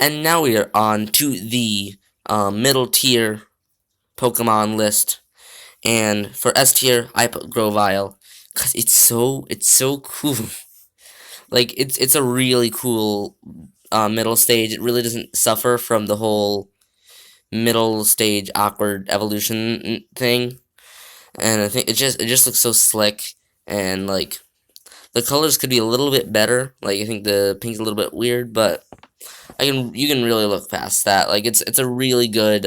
And now we are on to the middle tier Pokemon list. And for S tier, I put Grovyle because it's so cool. Like it's a really cool middle stage. It really doesn't suffer from the whole middle stage awkward evolution thing. And I think it just looks so slick, and like the colors could be a little bit better. Like I think the pink's a little bit weird, but you can really look past that. Like it's a really good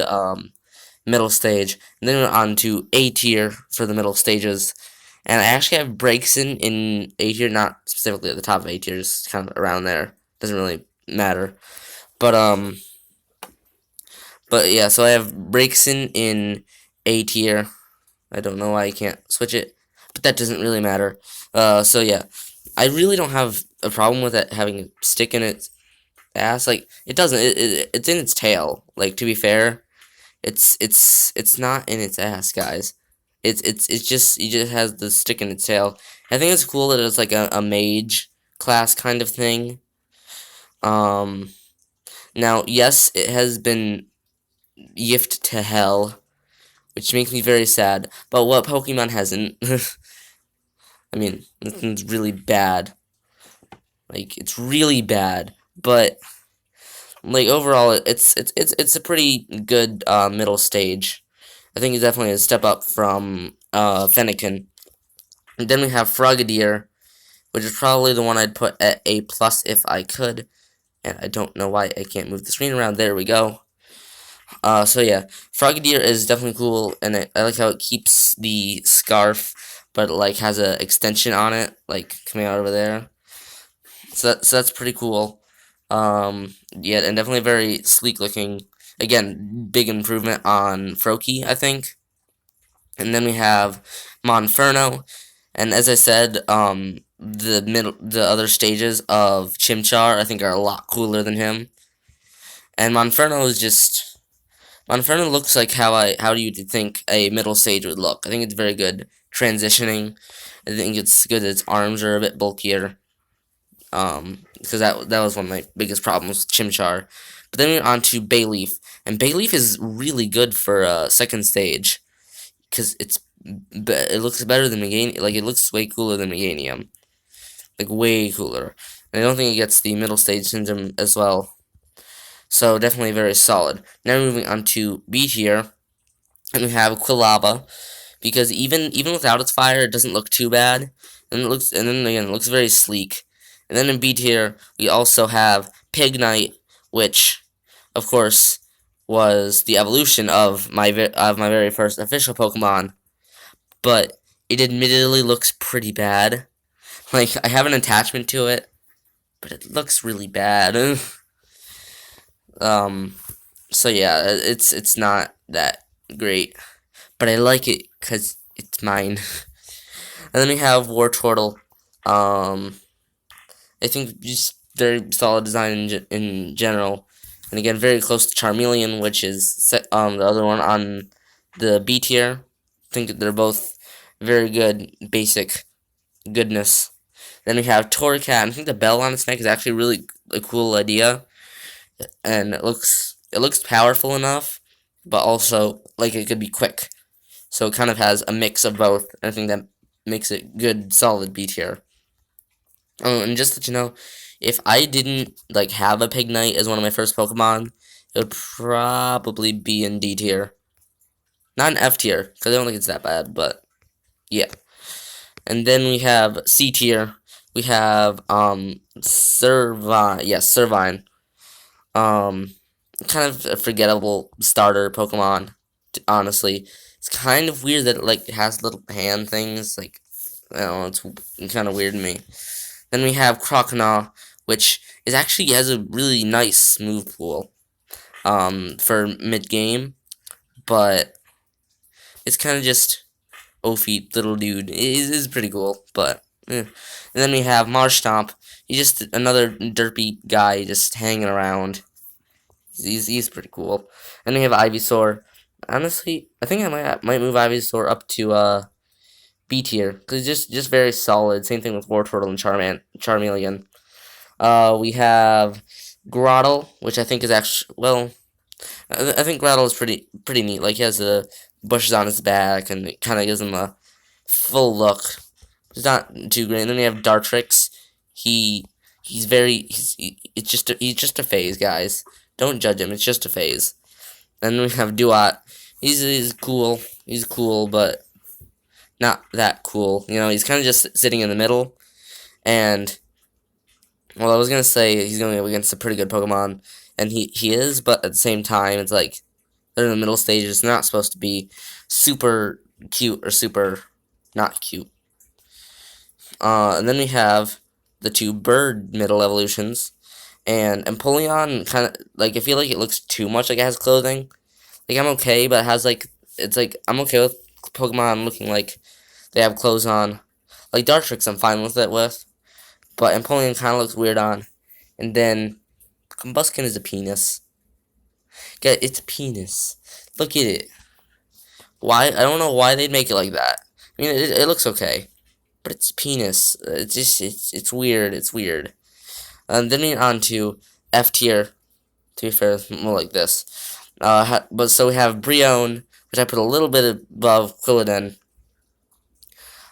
middle stage. And then we're on to A tier for the middle stages. And I actually have Braixen in A tier, not specifically at the top of A tier, just kind of around there. Doesn't really matter. But yeah, so I have Braixen in A tier. I don't know why I can't switch it, but that doesn't really matter. So yeah, I really don't have a problem with it having a stick in its ass. Like it doesn't. It's in its tail. Like to be fair, it's not in its ass, guys. It's just it just has the stick in its tail. I think it's cool that it's like a mage class kind of thing. Um, Now yes, it has been yiffed to hell, which makes me very sad. But what Pokemon hasn't? I mean, it's really bad. Like it's really bad, but like overall, it's a pretty good middle stage. I think it's definitely a step up from Fennekin. And then we have Frogadier, which is probably the one I'd put at A plus if I could. And I don't know why I can't move the screen around. There we go. So yeah, Frogadier is definitely cool, and I like how it keeps the scarf, but it, like has a extension on it, like coming out over there. So that's pretty cool. Yeah, and definitely very sleek looking. Again, big improvement on Froakie, I think. And then we have Monferno, and as I said, the other stages of Chimchar I think are a lot cooler than him. And Monferno looks like how do you think a middle stage would look. I think it's very good transitioning. I think it's good that its arms are a bit bulkier. Because that was one of my biggest problems with Chimchar. But then we're on to Bayleaf, and Bayleaf is really good for second stage because it looks better than Meganium. Like it looks way cooler than Meganium, like way cooler. And I don't think it gets the middle stage syndrome as well. So definitely very solid. Now moving on to B tier, and we have Quilava, because even without its fire, it doesn't look too bad, and then again it looks very sleek. And then in B tier, we also have Pignite, which, of course, was the evolution of my very first official Pokemon, but it admittedly looks pretty bad. Like I have an attachment to it, but it looks really bad. um, so yeah, it's not that great, but I like it because it's mine. And then we have Wartortle. Um, I think just very solid design in general. And again, very close to Charmeleon, which is the other one on the B tier. I think they're both very good, basic goodness. Then we have Torracat. I think the bell on its neck is actually really a cool idea, and it looks powerful enough, but also like it could be quick. So it kind of has a mix of both. I think that makes it good, solid B tier. And just to let you know, if I didn't like have a Pignite as one of my first Pokemon, it would probably be in D tier, not in F tier, because I don't think it's that bad. But yeah. And then we have C tier. We have Servine. Yes, Servine. Um, Kind of a forgettable starter Pokemon. Honestly, it's kind of weird that it like has little hand things. Like I don't know, it's kind of weird to me. Then we have Croconaw, which is actually has a really nice move pool for mid game, but it's kind of just Ophi little dude. It is pretty cool, but And then we have Marshtomp. He's just another derpy guy just hanging around. He's pretty cool. And we have Ivysaur. Honestly, I think I might move Ivysaur up to B tier because just very solid. Same thing with Wartortle and Charmeleon. We have Grotle, which I think is actually, well, I think Grotle is pretty neat. Like, he has the bushes on his back, and it kind of gives him a full look. It's not too great. And then we have Dartrix. He he's just a phase, guys. Don't judge him. It's just a phase. Then we have Duat. He's cool. He's cool, but not that cool. You know, he's kind of just sitting in the middle. And, well, I was going to say he's going up against a pretty good Pokemon. And he is, but at the same time, it's like they're in the middle stage. It's not supposed to be super cute or super not cute. And then we have the two bird middle evolutions. And Empoleon kind of, like, I feel like it looks too much like it has clothing. Like, I'm okay, but it has, like, it's like, I'm okay with Pokemon looking like they have clothes on. Like, Dartrix, I'm fine with it with. But Empoleon kind of looks weird on. And then, Combuskin is a penis. Yeah, it's a penis. Look at it. Why? I don't know why they'd make it like that. I mean, it looks okay. But it's penis. It's just, it's weird. It's weird. Then we on to F tier. To be fair, it's more like this. But so we have Brionne, which I put a little bit above Quilladin.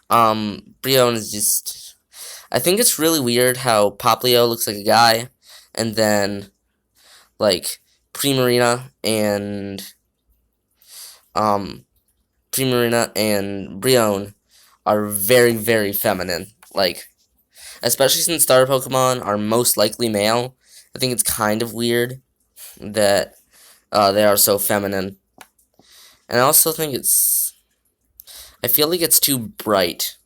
Brionne is just, I think it's really weird how Popplio looks like a guy, and then, like, Primarina and Brionne are very, very feminine. Like, especially since starter Pokemon are most likely male, I think it's kind of weird that they are so feminine. And I also think I feel like it's too bright.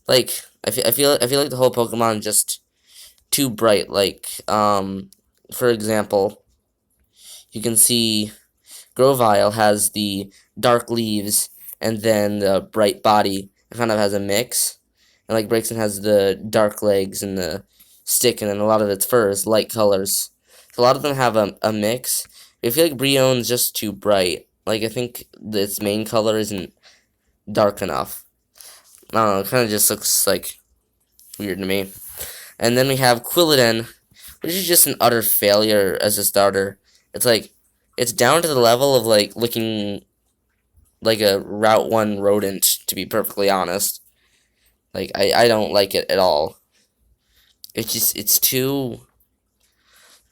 Like, I feel like the whole Pokemon is just too bright. Like, for example, you can see Grovyle has the dark leaves and then the bright body. It kind of has a mix. And, like, Braixen has the dark legs and the stick, and then a lot of its fur is light colors. So a lot of them have a mix. I feel like Brionne's just too bright. Like, I think its main color isn't dark enough. I don't know, it kind of just looks, like, weird to me. And then we have Quilladin, which is just an utter failure as a starter. It's like, it's down to the level of, like, looking like a Route 1 rodent, to be perfectly honest. Like, I don't like it at all. It's too,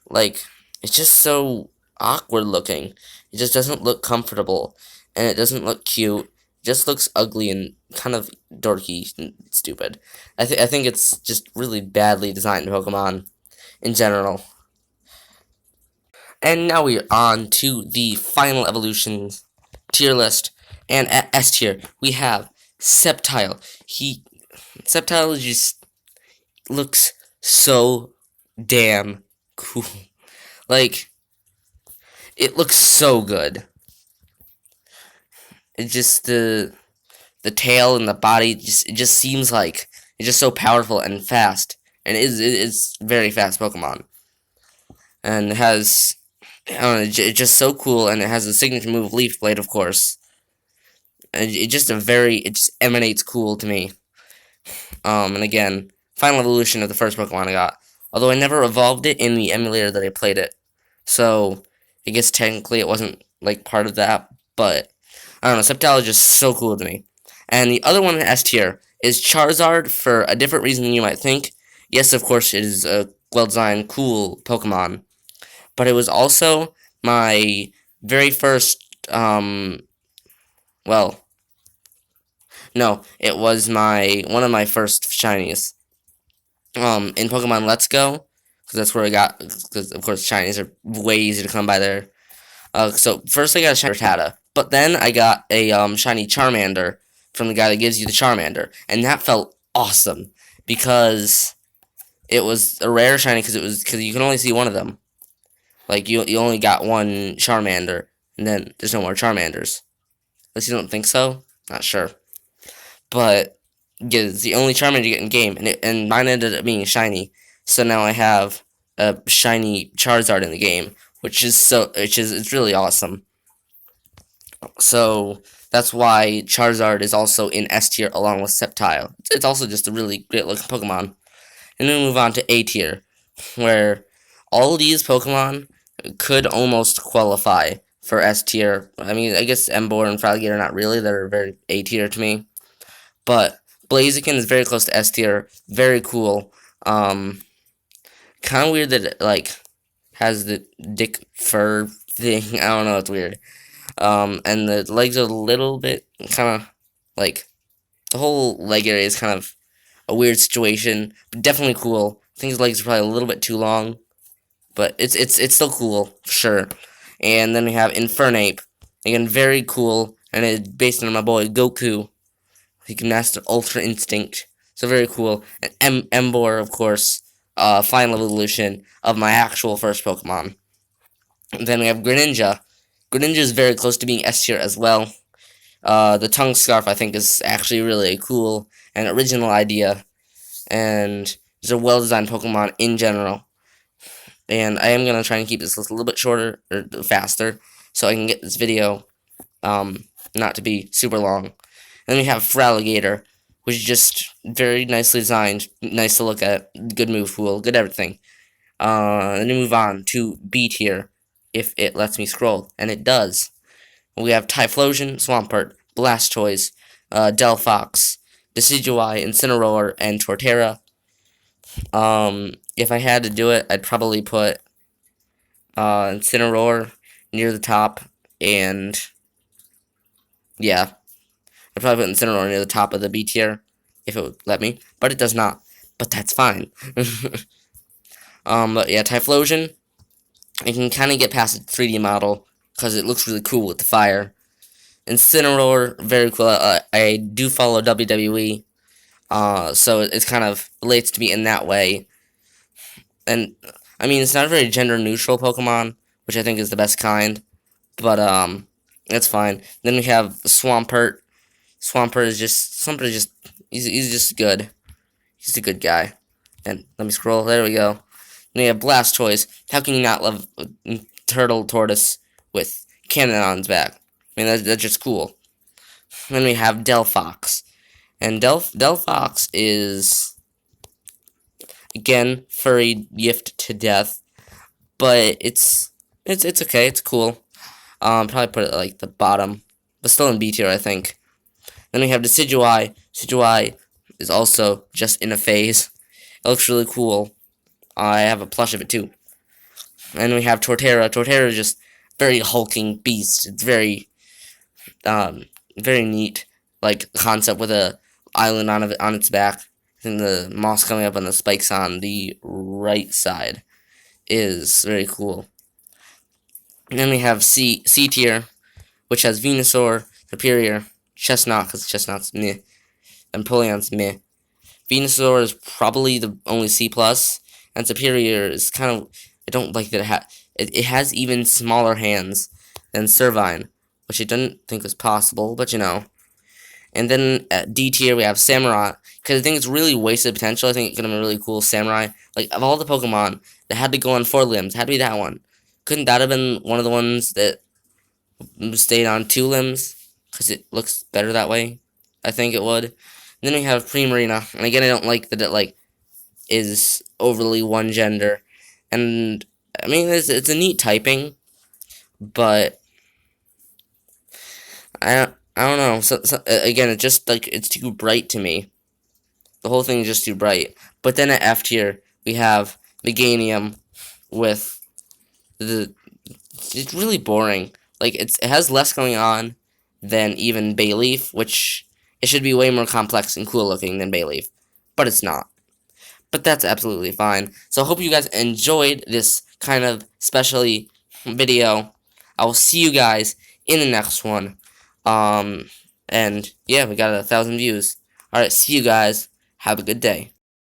like, it's just so awkward looking. It just doesn't look comfortable, and it doesn't look cute. It just looks ugly and kind of dorky and stupid. I think it's just really badly designed Pokemon in general. And now we're on to the final evolutions tier list. And at S tier, we have Sceptile. Sceptile just looks so damn cool. Like, it looks so good. It just, the tail and the body, it just seems like it's just so powerful and fast. And it's very fast Pokemon. And it has, I don't know, it's just so cool, and it has the signature move Leaf Blade, of course. And it just emanates cool to me. And again, final evolution of the first Pokemon I got. Although I never evolved it in the emulator that I played it. So, I guess technically it wasn't, like, part of that. But, I don't know, Sceptile is just so cool to me. And the other one in S tier is Charizard for a different reason than you might think. Yes, of course, it is a well-designed, cool Pokemon. But it was also my very first, well, no, it was one of my first shinies. In Pokemon Let's Go, because that's where I got, because of course shinies are way easier to come by there. So first I got a shiny Rattata, but then I got a shiny Charmander from the guy that gives you the Charmander, and that felt awesome because it was a rare shiny because you can only see one of them. Like you only got one Charmander, and then there's no more Charmanders. Unless you don't think so, not sure. But yeah, it's the only Charmander you get in game, and mine ended up being shiny. So now I have a shiny Charizard in the game, it's really awesome. So that's why Charizard is also in S tier along with Sceptile. It's also just a really great looking Pokemon. And then we move on to A tier, where all these Pokemon could almost qualify for S tier. I mean, I guess Emboar and Feraligatr not really. They're very A tier to me. But Blaziken is very close to S tier. Very cool. Kind of weird that it, like, has the dick fur thing. I don't know. It's weird. And the legs are a little bit kind of like the whole leg area is kind of a weird situation, but definitely cool. I think his legs are probably a little bit too long, but it's still cool for sure. And then we have Infernape, again very cool, and it's based on my boy Goku. He can master Ultra Instinct, so very cool. And Emboar, of course, final evolution of my actual first Pokemon. And then we have Greninja. Greninja is very close to being S tier as well. The tongue scarf I think is actually really a cool and original idea, and it's a well-designed Pokemon in general. And I am gonna try and keep this list a little bit shorter or faster, so I can get this video not to be super long. Then we have Feraligatr, which is just very nicely designed, nice to look at, good move pool, good everything. Then we move on to B tier, if it lets me scroll, and it does. We have Typhlosion, Swampert, Blastoise, Delphox, Decidueye, Incineroar, and Torterra. If I had to do it, I'd probably put Incineroar near the top, and yeah, I'd probably put Incineroar near the top of the B tier if it would let me, but it does not. But that's fine. But yeah, Typhlosion, I can kind of get past the 3D model because it looks really cool with the fire. Incineroar, very cool. I do follow WWE, so it's kind of relates to me in that way. And I mean, it's not a very gender neutral Pokemon, which I think is the best kind, but that's fine. Then we have Swampert. Swampert is just he's just good. He's a good guy. And let me scroll. There we go. Then we have Blastoise. How can you not love Turtle Tortoise with cannon on his back? I mean, that's just cool. Then we have Delphox. And Delphox is, again, furry gift to death. But it's okay. It's cool. Probably put it at, like, the bottom. But still in B tier, I think. Then we have Decidueye. Decidueye is also just in a phase. It looks really cool. I have a plush of it, too. And we have Torterra. Torterra is just very hulking beast. It's very neat, like, concept with a island on its back, and the moss coming up on the spikes on the right side is very cool. And then we have C tier, which has Venusaur, Superior, Chestnut, because Chestnut's meh, and Empoleon's meh. Venusaur is probably the only C+, and Superior is kind of, I don't like that it has even smaller hands than Servine, which I didn't think was possible, but you know. And then at D tier we have Samurott, because I think it's really wasted potential. I think it's gonna be really cool. Samurai, like of all the Pokemon that had to go on 4 limbs, it had to be that one. Couldn't that have been one of the ones that stayed on 2 limbs? Because it looks better that way. I think it would. And then we have Primarina, and again I don't like that it like is overly one gender. And I mean it's a neat typing, but I don't know. So again, it's just like it's too bright to me. The whole thing is just too bright. But then at F tier, we have Meganium with it's really boring. Like it has less going on than even Bayleaf, which it should be way more complex and cool looking than Bayleaf, but it's not. But that's absolutely fine. So I hope you guys enjoyed this kind of specially video. I will see you guys in the next one. And yeah, we got 1,000 views. Alright, see you guys. Have a good day.